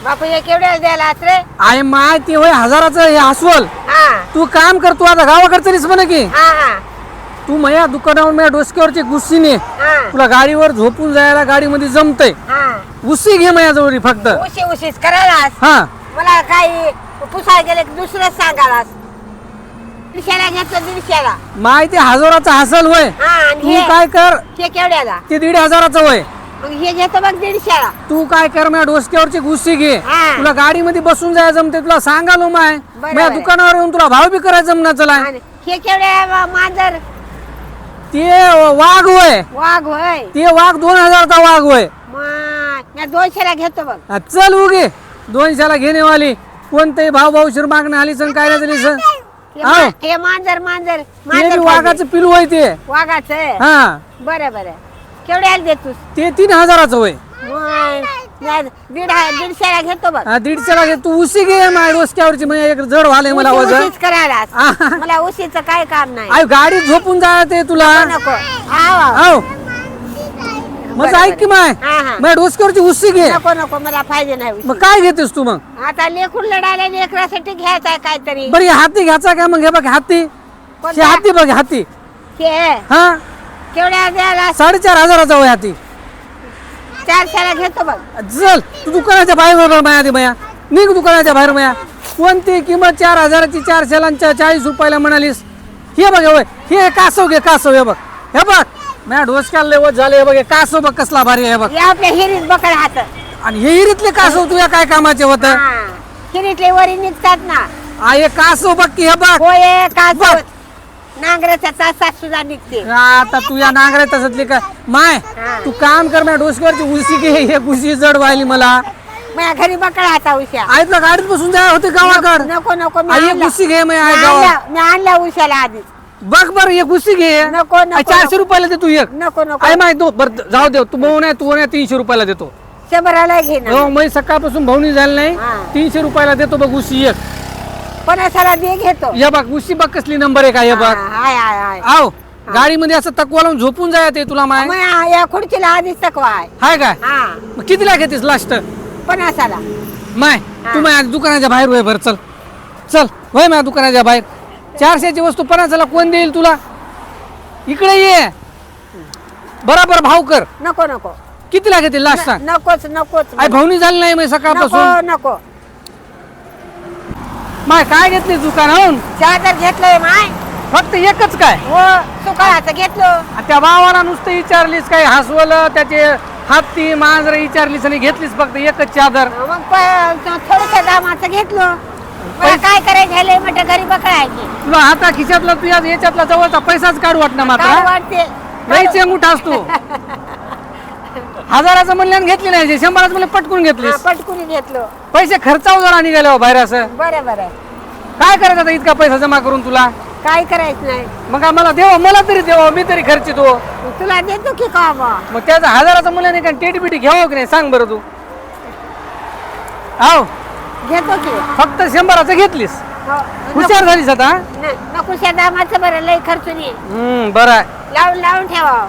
बापू हे केवढ्याला द्यायला रे? आहे माय ते होय हजाराचं हे अस्वल. हा तू काम करतो आता गावाकडे तरीच म्हणे की हा हा तू माझ्या दुकानावर माझ्या डोसक्यावरची गुस्सी ने हा तुला गाडीवर झोपून जायला गाडीमध्ये जमतय. हा उशी घे माझ्याजवळ फक्त. उशीच करायलास. हा मला काही पुसाय गेले की दुसरंच सांगालास. 150ला घेतलं 150ला. माय ते हजाराचं हसल होय. हा आणि तू काय कर हे केवढ्याला? ते 1,500 होय. मग हे घेतो बघ 150ला. तू काय कर माझ्या डोसक्यावरची गुस्सी घे. हा. तुला गाडीमध्ये बसून जायला जमते तुला सांगालो माय. बरं, माझ्या बरं. दुकानावर येऊन तुला भाव बी करायचं जमना चला. आणि हे केवढ्या मांजर? ते वाघ होय. वाघ होय. ते वाघ 2,000चा वाघ होय. या 200ला घेतो बघ. हा, चल उगे 200ला घेणेवाली कोणतेही भाव शिर मागणं आली सण काय नाही झाली सण. हे मांजर मांजर ते बी वाघाचं पिलू होय ते. वाघाचं. हा बरं बरं केवढ्याला देतोस? ते 3,000चं होय. 150ला घेतो बघ. 150ला घे. तू उशी घे माझ्या डोसक्यावरची म्हणजे एक जड व्हालंय मला वजन. उशीच करायला. हा. मला उशीचं काय काम नाही. आय गाडीत झोपून जायला ते तुला. नको आव आव मग ऐक की माय हा हा माझ्या डोसक्यावरची उशी घे. नको नको मला फायदे नाही उशी. मग काय घेतेस तू मग? आता लेकून लढायला लेकरासाठी घ्यायचं आहे काहीतरी. बरं हे हाती घ्यायचा काय मग? हे बघ हाती. कोणता? हे हाती बघ हाती. हे हा केवढ्या द्यायला? 4,500चा होय हाती. 400ला घेतो बघ. चल तू दुकानाच्या बाहेर माया दे माया. निघ दुकानाच्या बाहेर माया. कोणती किंमत 4,000ची 400ला आणि 40 रुपयाला म्हणालीस? हे बघ होय हे कासव घे कासव. हे बघ हे बघ माझ्या डोसक्याला लेवत झाले. हे बघ हे कासव बघ कसला भारी आहे. हे बघ हे आपल्या हिरीत बकड हात. आणि हे हिरीतले कासव तुझ्या काय कामाचे होत? हिरीतले वरी निघतात ना. हे कासव बघ की. हे बघ होय का बघ. नांगराच्या तासात सुद्धा निघते. आता तू या नांगऱ्या तसतली का माय? हा. तू काम कर माझ्या डोसक्यावरची उशी घे. हे उशी जड व्हायली मला. माझ्या घरी बकड हाता उशा. आई तुला गाडीत बसून जाय होते गावाकड. नको नको मी आई आणला. उशी घे मी मी आणला उशाला आधी. बघ बर एक उशी घे. नको नको 400 रुपयाला दे तू एक. नको नको आई माय दो बर जाऊ दे. तू भाऊ नाही तू नाही 300 रुपयाला देतो. 100ला घे ना. हो मी सकाळपासून भावनी झाली नाही. हा. 300 रुपयाला देतो बघ उशी एक. 50ला दे घेतो. हे बघ उशी बघ कसली नंबर आहे का? हे बघ हाय हाय हाय. आव गाडीमध्ये असं तकवा लावून झोपून जाय ते तुला माय. मग या खुर्चीला आधीच तकवा आहे. हाय काय? हा मग कितीला घेतेस लास्ट 50ला. माय? हा. तू माझ्या दुकानाच्या बाहेर होय. बरं चल चल होय माझ्या दुकानाच्या बाहेर. 400ची वस्तू 50ला कोण देईल तुला? इकडे ये बराबर भाव कर. नको नको कितीला घेते लास्ट सांग? नकोच नकोच. आई भावनी झाली नाही मी नको सकाळपासून. नको. माय काय घेतली दुकानाहून? चादर घेतलंय माय. फक्त एकच काय? हो सुकाळाचं घेतलं. आणि त्या भावाला नुसतं विचारलीस काय? हसवलं त्याचे हत्ती मांजर विचारलीस आणि घेतलीस फक्त एकच चादर? मग थोडस दामाचं घेतलं. मला काय करायचं झालंय म्हटलं घरी बकळायची. तुला हाता खिशातला तुझ्या याच्यातला जवळचा पैसाच काढू वाटणार काय मात्र. वाटते? नाही चेंगुठा असतो. 1000चं म्हणल्यानं घेतली नाही 100चं म्हणलं पटकून हा, घेतलीस. पटकून घेतलं. पैसे खर्चावर जरा निघाले हो बाहेर असं. बरं बरं काय करायचं आता इतका पैसा जमा करून तुला? काय करायचं नाही. मग काय मला देवा मला तरी देवा मी तरी खर्चितो. तुला देतो की का मग? मग त्याचा 1000चं म्हणलं नाही का टेटी बिटी घ्यावं की नाही सांग बरं तू. आव घेतो की. फक्त 100चं घेतलीस. हो. हुशार झालीस आता. नकोशा दामाचं बरं लय खर्चून ये. बरं आहे. लावून लावून ठेवा.